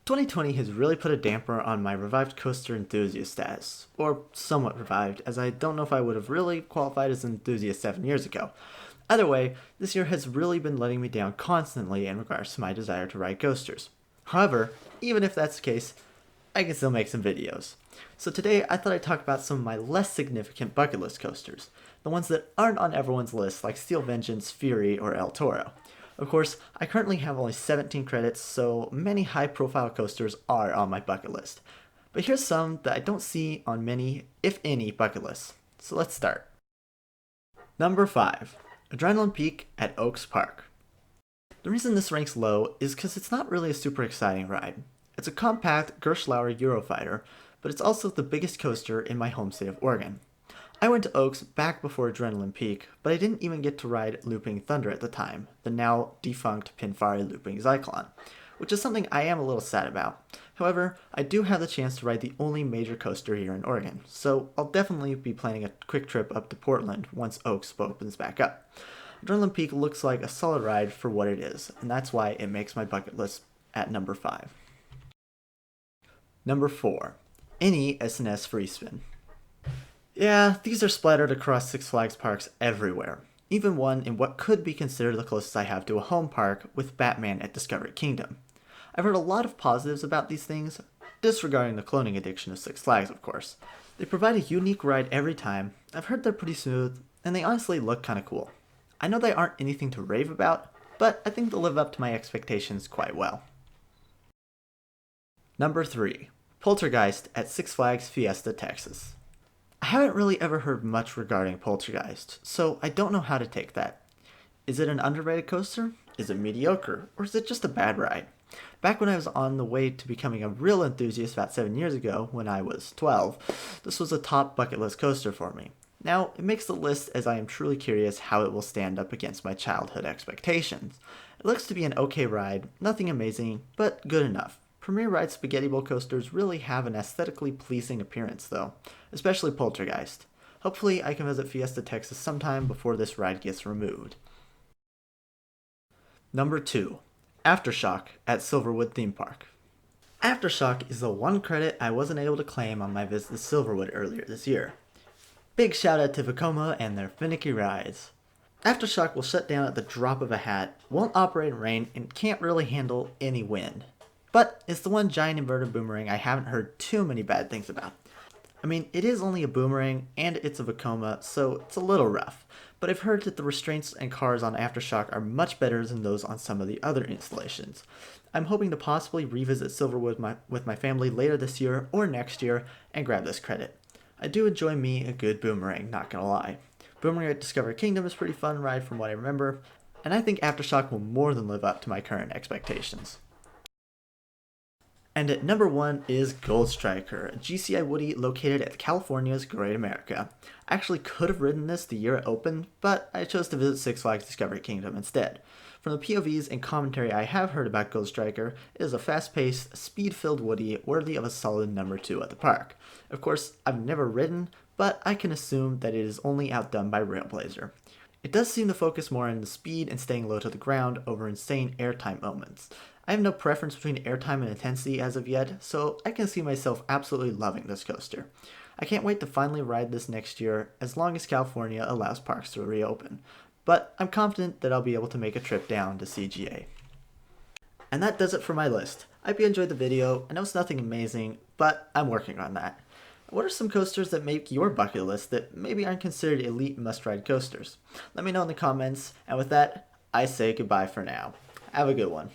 2020 has really put a damper on my revived coaster enthusiast status, or somewhat revived, as I don't know if I would have really qualified as an enthusiast 7 years ago. Either way, this year has really been letting me down constantly in regards to my desire to ride coasters. However, even if that's the case, I can still make some videos. So today I thought I'd talk about some of my less significant bucket list coasters, the ones that aren't on everyone's list like Steel Vengeance, Fury, or El Toro. Of course, I currently have only 17 credits, so many high-profile coasters are on my bucket list. But here's some that I don't see on many, if any, bucket lists. So let's start. Number 5. Adrenaline Peak at Oaks Park. The reason this ranks low is because it's not really a super exciting ride. It's a compact Gerstlauer Eurofighter, but it's also the biggest coaster in my home state of Oregon. I went to Oaks back before Adrenaline Peak, but I didn't even get to ride Looping Thunder at the time, the now defunct Pinfari Looping Zyklon, which is something I am a little sad about. However, I do have the chance to ride the only major coaster here in Oregon, so I'll definitely be planning a quick trip up to Portland once Oaks opens back up. Adrenaline Peak looks like a solid ride for what it is, and that's why it makes my bucket list at number 5. Number 4. Any S&S Freespin. Yeah, these are splattered across Six Flags parks everywhere, even one in what could be considered the closest I have to a home park with Batman at Discovery Kingdom. I've heard a lot of positives about these things, disregarding the cloning addiction of Six Flags, of course. They provide a unique ride every time, I've heard they're pretty smooth, and they honestly look kinda cool. I know they aren't anything to rave about, but I think they'll live up to my expectations quite well. Number 3. Poltergeist at Six Flags Fiesta, Texas. I haven't really ever heard much regarding Poltergeist, so I don't know how to take that. Is it an underrated coaster? Is it mediocre? Or is it just a bad ride? Back when I was on the way to becoming a real enthusiast about 7 years ago, when I was 12, this was a top bucket list coaster for me. Now, it makes the list as I am truly curious how it will stand up against my childhood expectations. It looks to be an okay ride, nothing amazing, but good enough. Premier Ride Spaghetti Bowl coasters really have an aesthetically pleasing appearance though, especially Poltergeist. Hopefully I can visit Fiesta, Texas sometime before this ride gets removed. Number 2. Aftershock at Silverwood Theme Park. Aftershock is the one credit I wasn't able to claim on my visit to Silverwood earlier this year. Big shout out to Vekoma and their finicky rides. Aftershock will shut down at the drop of a hat, won't operate in rain, and can't really handle any wind. But it's the one giant inverted boomerang I haven't heard too many bad things about. I mean, it is only a boomerang, and it's a Vekoma, so it's a little rough. But I've heard that the restraints and cars on Aftershock are much better than those on some of the other installations. I'm hoping to possibly revisit Silverwood with my family later this year or next year and grab this credit. I do enjoy me a good boomerang, not gonna lie. Boomerang at Discovery Kingdom is a pretty fun ride from what I remember, and I think Aftershock will more than live up to my current expectations. And at number 1 is Gold Striker, a GCI Woody located at California's Great America. I actually could have ridden this the year it opened, but I chose to visit Six Flags Discovery Kingdom instead. From the POVs and commentary I have heard about Gold Striker, it is a fast-paced, speed-filled Woody worthy of a solid number 2 at the park. Of course, I've never ridden, but I can assume that it is only outdone by Railblazer. It does seem to focus more on the speed and staying low to the ground over insane airtime moments. I have no preference between airtime and intensity as of yet, so I can see myself absolutely loving this coaster. I can't wait to finally ride this next year, as long as California allows parks to reopen. But I'm confident that I'll be able to make a trip down to CGA. And that does it for my list. I hope you enjoyed the video. I know it's nothing amazing, but I'm working on that. What are some coasters that make your bucket list that maybe aren't considered elite must-ride coasters? Let me know in the comments, and with that, I say goodbye for now. Have a good one.